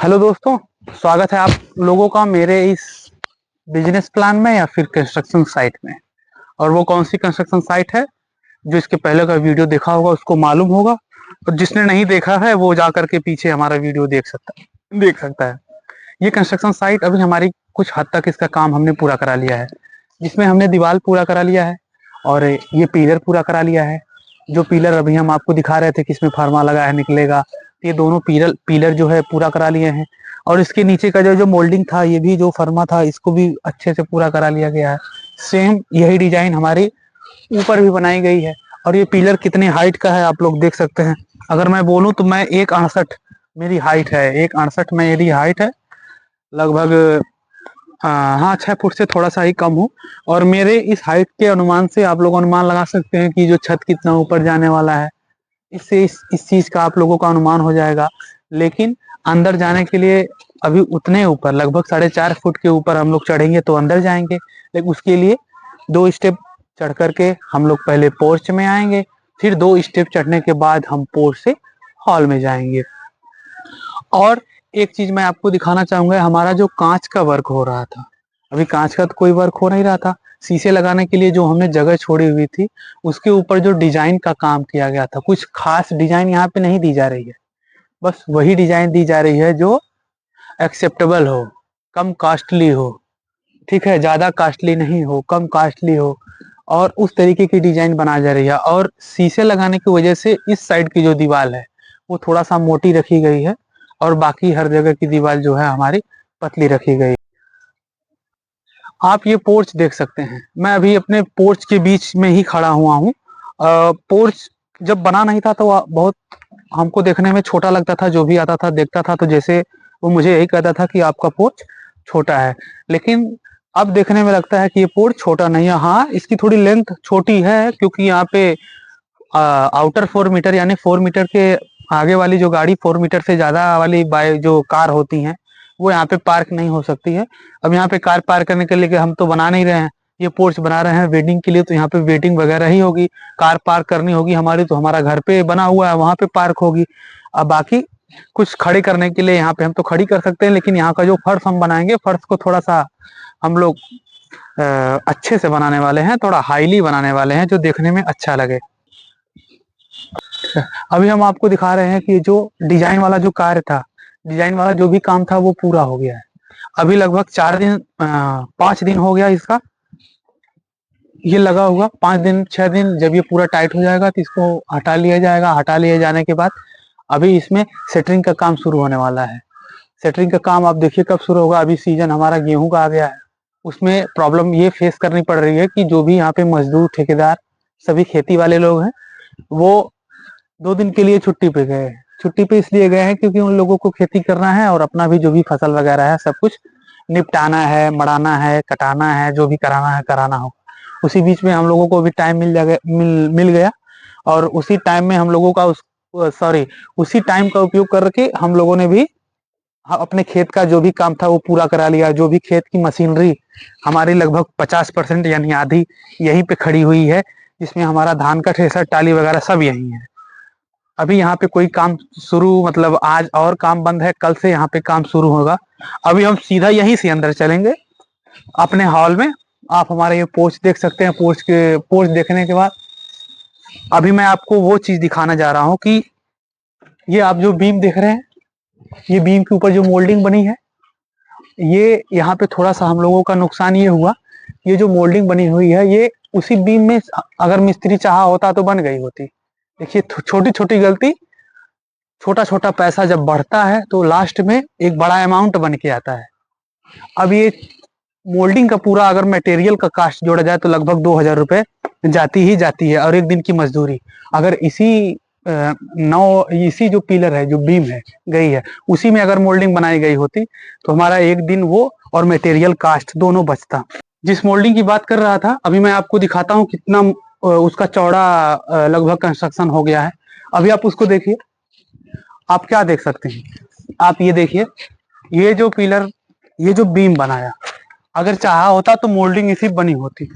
Hello दोस्तों, स्वागत है आप लोगों का मेरे इस बिजनेस प्लान में या फिर कंस्ट्रक्शन साइट में। और वो कौन सी कंस्ट्रक्शन साइट है, जो इसके पहले का वीडियो देखा होगा उसको मालूम होगा, और जिसने नहीं देखा है वो जा करके पीछे हमारा वीडियो देख सकता है। ये कंस्ट्रक्शन साइट अभी हमारी कुछ हद तक इसका काम हमने पूरा करा लिया है, जिसमें हमने दीवार पूरा करा लिया है और ये पिलर पूरा करा लिया है। जो पिलर अभी हम आपको दिखा रहे थे कि इसमें फार्मा लगा है, निकलेगा, ये दोनों पिलर पिलर जो है पूरा करा लिए हैं। और इसके नीचे का जो जो मोल्डिंग था, ये भी जो फर्मा था, इसको भी अच्छे से पूरा करा लिया गया है। सेम यही डिजाइन हमारी ऊपर भी बनाई गई है। और ये पिलर कितने हाइट का है आप लोग देख सकते हैं। अगर मैं बोलूं तो मैं 1,68 मेरी हाइट है, 1,68 मेरी हाइट है। लगभग हाँ, 6 फुट से थोड़ा सा ही कम हूँ। और मेरे इस हाइट के अनुमान से आप लोग अनुमान लगा सकते हैं कि जो छत कितना ऊपर जाने वाला है। इससे इस चीज का आप लोगों का अनुमान हो जाएगा। लेकिन अंदर जाने के लिए अभी उतने ऊपर लगभग 4.5 फुट के ऊपर हम लोग चढ़ेंगे तो अंदर जाएंगे। लेकिन उसके लिए 2 स्टेप चढ़ करके हम लोग पहले पोर्च में आएंगे, फिर 2 स्टेप चढ़ने के बाद हम पोर्च से हॉल में जाएंगे। और एक चीज मैं आपको दिखाना चाहूंगा, हमारा जो कांच का वर्क हो रहा था, अभी कांच का तो कोई वर्क हो नहीं रहा था। शीशे लगाने के लिए जो हमने जगह छोड़ी हुई थी, उसके ऊपर जो डिजाइन का काम किया गया था, कुछ खास डिजाइन यहाँ पे नहीं दी जा रही है। बस वही डिजाइन दी जा रही है जो एक्सेप्टेबल हो, कम कॉस्टली हो। ठीक है, ज्यादा कॉस्टली नहीं हो, कम कॉस्टली हो, और उस तरीके की डिजाइन बनाई जा रही है। और शीशे लगाने की वजह से इस साइड की जो दीवार है वो थोड़ा सा मोटी रखी गई है, और बाकी हर जगह की दीवार जो है हमारी पतली रखी गई। आप ये पोर्च देख सकते हैं, मैं अभी अपने पोर्च के बीच में ही खड़ा हुआ हूँ। पोर्च जब बना नहीं था तो बहुत हमको देखने में छोटा लगता था। जो भी आता था देखता था तो जैसे वो मुझे यही कहता था कि आपका पोर्च छोटा है। लेकिन अब देखने में लगता है कि ये पोर्च छोटा नहीं है। हाँ, इसकी थोड़ी लेंथ छोटी है, क्योंकि यहाँ पे आउटर 4 मीटर यानी 4 मीटर के आगे वाली जो गाड़ी, 4 मीटर से ज्यादा वाली बाय जो कार होती हैं, वो यहाँ पे पार्क नहीं हो सकती है। अब यहाँ पे कार पार्क करने के लिए हम तो बना नहीं रहे हैं, ये पोर्च बना रहे हैं वेटिंग के लिए, तो यहाँ पे वेटिंग वगैरह ही होगी। कार पार्क करनी होगी हमारी तो हमारा घर पे बना हुआ है, वहां पे पार्क होगी। अब बाकी कुछ खड़ी करने के लिए यहाँ पे हम तो खड़ी कर सकते हैं, लेकिन यहाँ का जो फर्श हम बनाएंगे, फर्श को थोड़ा सा हम लोग अच्छे से बनाने वाले हैं, थोड़ा हाईली बनाने वाले हैं, जो देखने में अच्छा लगे। अभी हम आपको दिखा रहे हैं कि जो डिजाइन वाला जो कार्य था, डिजाइन वाला जो भी काम था वो पूरा हो गया है। अभी लगभग 5 दिन हो गया इसका, ये लगा हुआ 5 दिन 6 दिन। जब ये पूरा टाइट हो जाएगा तो इसको हटा लिया जाएगा। हटा लिए जाने के बाद अभी इसमें सेटरिंग का काम शुरू होने वाला है। सेटरिंग का काम आप देखिए कब शुरू होगा। अभी सीजन हमारा गेहूं का आ गया है, उसमें प्रॉब्लम ये फेस करनी पड़ रही है कि जो भी यहाँ पे मजदूर, ठेकेदार, सभी खेती वाले लोग हैं, वो 2 दिन के लिए छुट्टी पे गए हैं। छुट्टी पे इसलिए गए हैं क्योंकि उन लोगों को खेती करना है और अपना भी जो भी फसल वगैरह है सब कुछ निपटाना है, मड़ाना है, कटाना है, जो भी कराना है कराना होगा। उसी बीच में हम लोगों को भी टाइम मिल गया, और उसी टाइम में हम लोगों का उसी टाइम का उपयोग करके हम लोगों ने भी अपने खेत का जो भी काम था वो पूरा करा लिया। जो भी खेत की मशीनरी हमारी लगभग 50% यानी आधी यहीं पे खड़ी हुई है, जिसमें हमारा धान का थ्रेसर, टाली वगैरह सब यहीं है। अभी यहाँ पे कोई काम शुरू, मतलब आज और काम बंद है, कल से यहाँ पे काम शुरू होगा। अभी हम सीधा यहीं से अंदर चलेंगे अपने हॉल में। आप हमारे ये पोर्च देख सकते हैं। पोर्च देखने के बाद अभी मैं आपको वो चीज दिखाना जा रहा हूँ कि ये आप जो बीम देख रहे हैं, ये बीम के ऊपर जो मोल्डिंग बनी है, ये यहाँ पे थोड़ा सा हम लोगों का नुकसान ये हुआ। ये जो मोल्डिंग बनी हुई है, ये उसी बीम में अगर मिस्त्री चाहा होता तो बन गई होती। देखिए, छोटी छोटी गलती, छोटा छोटा पैसा जब बढ़ता है तो लास्ट में एक बड़ा अमाउंट बन के आता है। अब ये मोल्डिंग का पूरा अगर मटेरियल का कास्ट जोड़ा जाए तो लगभग 2,000 रुपए जाती ही जाती है, और एक दिन की मजदूरी अगर इसी जो पिलर है, जो बीम है गई है, उसी में अगर मोल्डिंग बनाई गई होती तो हमारा एक दिन वो और मटेरियल कास्ट दोनों बचता। जिस मोल्डिंग की बात कर रहा था, अभी मैं आपको दिखाता हूँ कितना उसका चौड़ा लगभग कंस्ट्रक्शन हो गया है। अभी आप उसको देखिए, आप क्या देख सकते हैं। आप ये देखिए, ये जो पिलर, ये जो बीम बनाया, अगर चाहा होता तो मोल्डिंग इसी बनी होती,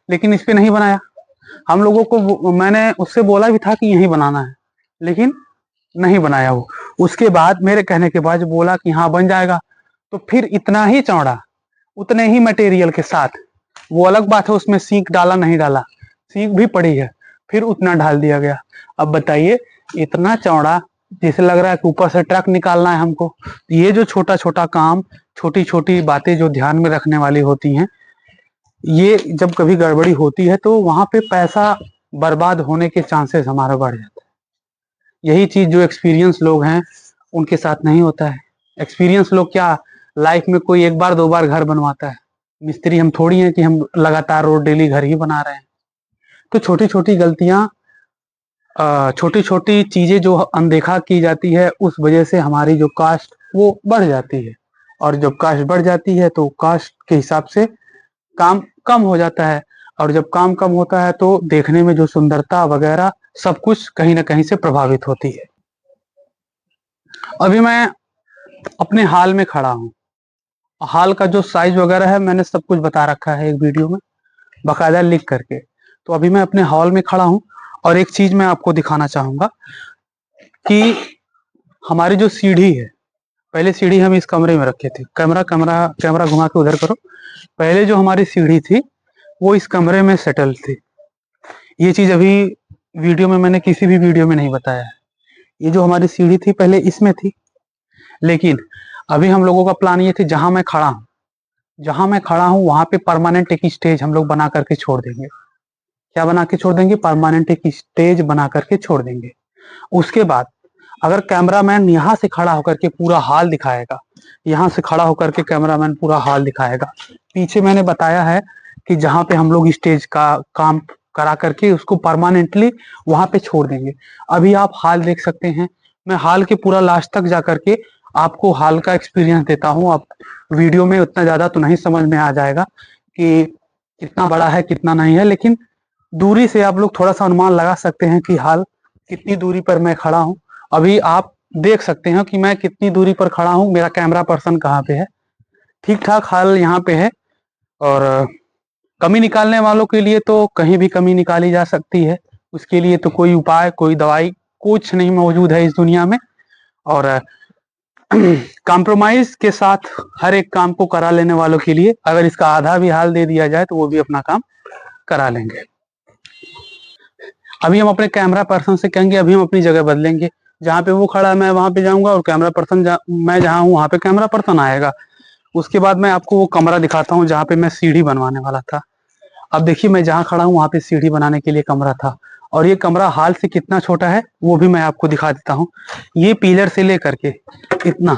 लेकिन इस पे नहीं बनाया। हम लोगों को मैंने उससे बोला भी था कि यही बनाना है, लेकिन नहीं बनाया वो। उसके बाद मेरे कहने के बाद बोला कि हाँ बन जाएगा, तो फिर इतना ही चौड़ा उतने ही मटेरियल के साथ, वो अलग बात है उसमें सींक डाला नहीं डाला, सींक भी पड़ी है, फिर उतना डाल दिया गया। अब बताइए, इतना चौड़ा जैसे लग रहा है कि ऊपर से ट्रक निकालना है हमको। ये जो छोटा छोटा काम, छोटी छोटी बातें जो ध्यान में रखने वाली होती हैं, ये जब कभी गड़बड़ी होती है तो वहां पे पैसा बर्बाद होने के चांसेस हमारे बढ़ जाते हैं। यही चीज जो एक्सपीरियंस लोग हैं उनके साथ नहीं होता है। एक्सपीरियंस लोग क्या, लाइफ में कोई एक बार दो बार घर बनवाता है, मिस्त्री हम थोड़ी हैं कि हम लगातार रोज डेली घर ही बना रहे हैं। तो छोटी छोटी गलतियां, छोटी छोटी चीजें जो अनदेखा की जाती है, उस वजह से हमारी जो कास्ट वो बढ़ जाती है। और जब कास्ट बढ़ जाती है तो कास्ट के हिसाब से काम कम हो जाता है, और जब काम कम होता है तो देखने में जो सुंदरता वगैरह सब कुछ कहीं ना कहीं से प्रभावित होती है। अभी मैं अपने हाल में खड़ा हूँ। हाल का जो साइज वगैरह है मैंने सब कुछ बता रखा है एक वीडियो में बाकायदा लिख करके। तो अभी मैं अपने हॉल में खड़ा हूँ, और एक चीज मैं आपको दिखाना चाहूंगा कि हमारी जो सीढ़ी है, पहले सीढ़ी हम इस कमरे में रखे थे, कैमरा कैमरा कैमरा घुमा के उधर करो। पहले जो हमारी सीढ़ी थी वो इस कमरे में सेटल थी। ये चीज अभी वीडियो में मैंने किसी भी वीडियो में नहीं बताया है। ये जो हमारी सीढ़ी थी पहले इसमें थी, लेकिन अभी हम लोगों का प्लान ये थे, जहां मैं खड़ा हूं वहां पे परमानेंट एक स्टेज हम लोग बना करके छोड़ देंगे। क्या बना के छोड़ देंगे? परमानेंट एक स्टेज बना करके छोड़ देंगे। उसके बाद अगर कैमरामैन यहाँ से खड़ा होकर के पूरा हाल दिखाएगा, यहाँ से खड़ा होकर के कैमरामैन पूरा हाल दिखाएगा। पीछे मैंने बताया है कि जहाँ पे हम लोग स्टेज का काम करा करके उसको परमानेंटली वहां पे छोड़ देंगे। अभी आप हाल देख सकते हैं, मैं हाल के पूरा लास्ट तक जा करके आपको हाल का एक्सपीरियंस देता हूँ। आप वीडियो में उतना ज्यादा तो नहीं समझ में आ जाएगा कि कितना बड़ा है कितना नहीं है, लेकिन दूरी से आप लोग थोड़ा सा अनुमान लगा सकते हैं कि हाल कितनी दूरी पर मैं खड़ा हूँ। अभी आप देख सकते हैं कि मैं कितनी दूरी पर खड़ा हूँ, मेरा कैमरा पर्सन कहाँ पे है। ठीक ठाक हाल यहाँ पे है। और कमी निकालने वालों के लिए तो कहीं भी कमी निकाली जा सकती है, उसके लिए तो कोई उपाय कोई दवाई कुछ नहीं मौजूद है इस दुनिया में। और कॉम्प्रोमाइज के साथ हर एक काम को करा लेने वालों के लिए अगर इसका आधा भी हाल दे दिया जाए तो वो भी अपना काम करा लेंगे। अभी हम अपने कैमरा पर्सन से कहेंगे अभी हम अपनी जगह बदलेंगे, जहाँ पे वो खड़ा है मैं वहां पे जाऊंगा, और कैमरा पर्सन मैं जहाँ हूँ वहां पे कैमरा पर्सन आएगा। उसके बाद मैं आपको वो कमरा दिखाता हूँ जहाँ पे मैं सीढ़ी बनवाने वाला था। अब देखिए, मैं जहाँ खड़ा हूँ वहां पे सीढ़ी बनाने के लिए कमरा था, और ये कमरा हाल से कितना छोटा है वो भी मैं आपको दिखा देता हूँ। ये पिलर से लेकर के इतना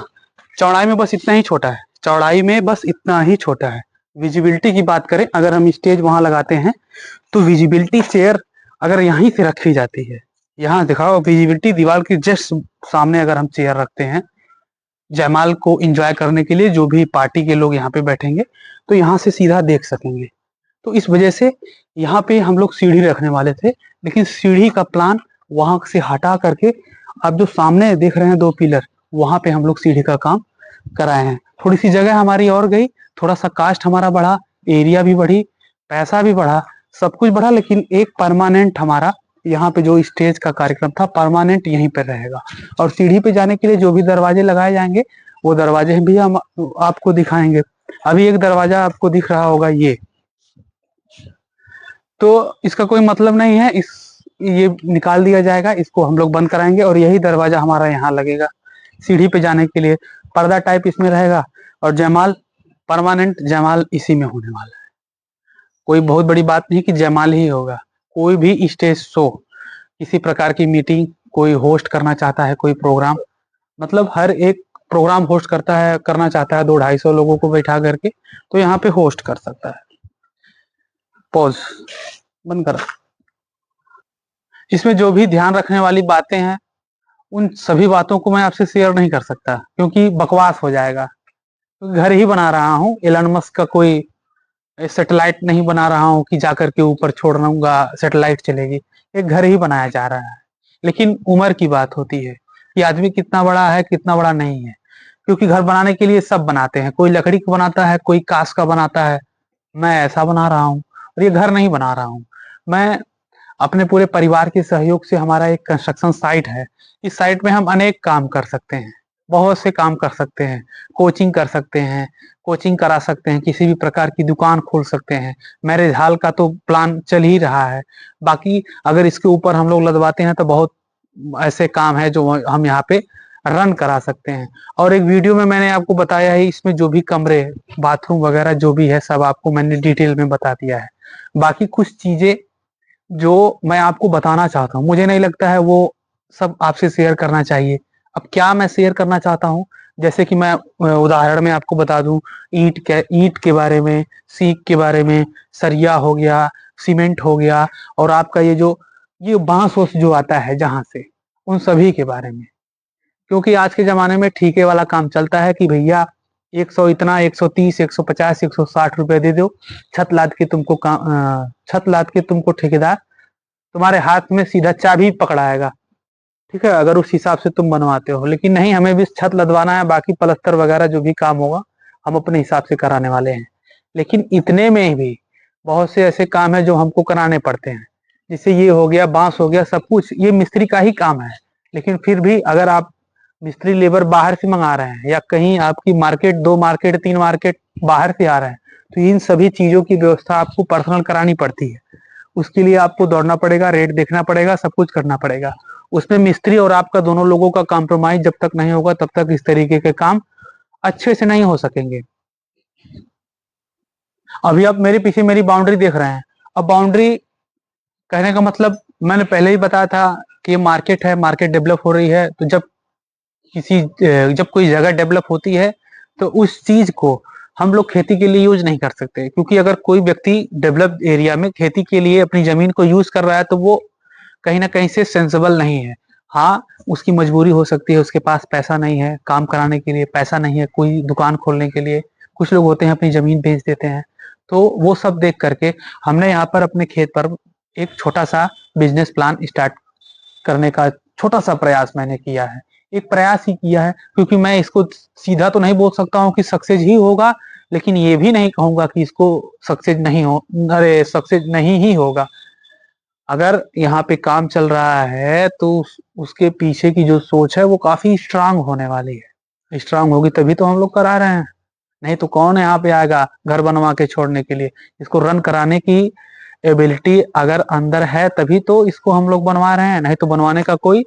चौड़ाई में बस इतना ही छोटा है, चौड़ाई में बस इतना ही छोटा है। विजिबिलिटी की बात करें, अगर हम स्टेज वहां लगाते हैं तो विजिबिलिटी चेयर अगर यहीं से रखी जाती है, यहाँ दिखाओ विजिबिलिटी दीवार की जस्ट सामने अगर हम चेयर रखते हैं जयमाल को एंजॉय करने के लिए, जो भी पार्टी के लोग यहाँ पे बैठेंगे तो यहाँ से सीधा देख सकेंगे। तो इस वजह से यहाँ पे हम लोग सीढ़ी रखने वाले थे, लेकिन सीढ़ी का प्लान वहां से हटा करके आप जो सामने देख रहे हैं दो पिलर, वहां पे हम लोग सीढ़ी का काम कराए हैं। थोड़ी सी जगह हमारी और गई, थोड़ा सा कास्ट हमारा बढ़ा, एरिया भी बढ़ी, पैसा भी बढ़ा, सब कुछ बढ़ा, लेकिन एक परमानेंट हमारा यहाँ पे जो स्टेज का कार्यक्रम था परमानेंट यहीं पर रहेगा। और सीढ़ी पे जाने के लिए जो भी दरवाजे लगाए जाएंगे वो दरवाजे भी हम आपको दिखाएंगे। अभी एक दरवाजा आपको दिख रहा होगा, तो इसका कोई मतलब नहीं है, ये निकाल दिया जाएगा, इसको हम लोग बंद कराएंगे और यही दरवाजा हमारा यहाँ लगेगा सीढ़ी पे जाने के लिए। पर्दा टाइप इसमें रहेगा, और जयमाल परमानेंट जयमाल इसी में होने वाला है। कोई बहुत बड़ी बात नहीं कि जयमाल ही होगा, कोई भी स्टेज शो, किसी प्रकार की मीटिंग कोई होस्ट करना चाहता है, कोई प्रोग्राम, मतलब हर एक प्रोग्राम होस्ट करना चाहता है 200-250 लोगों को बैठा करके, तो यहाँ पे होस्ट कर सकता है। पॉज बंद करा। इसमें जो भी ध्यान रखने वाली बातें हैं उन सभी बातों को मैं आपसे शेयर नहीं कर सकता क्योंकि बकवास हो जाएगा। तो घर ही बना रहा हूँ, एलन मस्क का कोई सैटेलाइट नहीं बना रहा हूँ कि जाकर के ऊपर छोड़ दूंगा सैटेलाइट चलेगी। एक घर ही बनाया जा रहा है, लेकिन उम्र की बात होती है कि आदमी कितना बड़ा है कितना बड़ा नहीं है, क्योंकि घर बनाने के लिए सब बनाते हैं, कोई लकड़ी का बनाता है कोई कांच का बनाता है। मैं ऐसा बना रहा हूँ, और ये घर नहीं बना रहा हूँ मैं। अपने पूरे परिवार के सहयोग से हमारा एक कंस्ट्रक्शन साइट है। इस साइट में हम अनेक काम कर सकते हैं, बहुत से काम कर सकते हैं। कोचिंग कर सकते हैं, कोचिंग करा सकते हैं, किसी भी प्रकार की दुकान खोल सकते हैं। मैरिज हॉल का तो प्लान चल ही रहा है। बाकी अगर इसके ऊपर हम लोग लदवाते हैं तो बहुत ऐसे काम है जो हम यहाँ पे रन करा सकते हैं। और एक वीडियो में मैंने आपको बताया है, इसमें जो भी कमरे, बाथरूम वगैरह जो भी है सब आपको मैंने डिटेल में बता दिया है। बाकी कुछ चीजें जो मैं आपको बताना चाहता हूँ, मुझे नहीं लगता है वो सब आपसे शेयर करना चाहिए। अब क्या मैं शेयर करना चाहता हूँ, जैसे कि मैं उदाहरण में आपको बता दूं, ईंट के बारे में, सीक के बारे में, सरिया हो गया, सीमेंट हो गया, और आपका ये बांस ओस जो आता है जहां से, उन सभी के बारे में। क्योंकि आज के जमाने में ठीके वाला काम चलता है कि भैया 100 इतना, 130, 150, 160 रुपए दे दो, छत लाद के तुमको ठेकेदार तुम्हारे हाथ में सीधा चाबी पकड़ाएगा। ठीक है, अगर उस हिसाब से तुम बनवाते हो। लेकिन नहीं, हमें भी छत लदवाना है, बाकी पलस्तर वगैरह जो भी काम होगा हम अपने हिसाब से कराने वाले हैं। लेकिन इतने में भी बहुत से ऐसे काम है जो हमको कराने पड़ते हैं। जैसे ये हो गया, बांस हो गया, सब कुछ ये मिस्त्री का ही काम है। लेकिन फिर भी अगर आप मिस्त्री लेबर बाहर से मंगा रहे हैं, या कहीं आपकी मार्केट, 2 मार्केट 3 मार्केट बाहर से आ रहे हैं, तो इन सभी चीजों की व्यवस्था आपको पर्सनल करानी पड़ती है। उसके लिए आपको दौड़ना पड़ेगा, रेट देखना पड़ेगा, सब कुछ करना पड़ेगा। उसमें मिस्त्री और आपका दोनों लोगों का कॉम्प्रोमाइज जब तक नहीं होगा तब तक इस तरीके के काम अच्छे से नहीं हो सकेंगे। अभी आप मेरे पीछे मेरी बाउंड्री देख रहे हैं। अब बाउंड्री कहने का मतलब मैंने पहले ही बताया था कि ये मार्केट है, मार्केट डेवलप हो रही है। तो जब कोई जगह डेवलप होती है तो उस चीज को हम लोग खेती के लिए यूज नहीं कर सकते, क्योंकि अगर कोई व्यक्ति डेवलप एरिया में खेती के लिए अपनी जमीन को यूज कर रहा है तो वो कहीं ना कहीं से सेंसिबल नहीं है। हाँ, उसकी मजबूरी हो सकती है, उसके पास पैसा नहीं है, काम कराने के लिए पैसा नहीं है, कोई दुकान खोलने के लिए। कुछ लोग होते हैं अपनी जमीन बेच देते हैं। तो वो सब देख करके हमने यहाँ पर अपने खेत पर एक छोटा सा बिजनेस प्लान स्टार्ट करने का छोटा सा प्रयास मैंने किया है। एक प्रयास ही किया है, क्योंकि मैं इसको सीधा तो नहीं बोल सकता हूँ कि सक्सेस ही होगा, लेकिन ये भी नहीं कहूंगा कि इसको सक्सेस नहीं ही होगा। अगर यहाँ पे काम चल रहा है तो उसके पीछे की जो सोच है वो काफी स्ट्रांग होने वाली है। स्ट्रांग होगी तभी तो हम लोग करा रहे हैं। नहीं तो कौन यहाँ पे आएगा घर बनवा के छोड़ने के लिए। इसको रन कराने की एबिलिटी अगर अंदर है तभी तो इसको हम लोग बनवा रहे हैं, नहीं तो बनवाने का कोई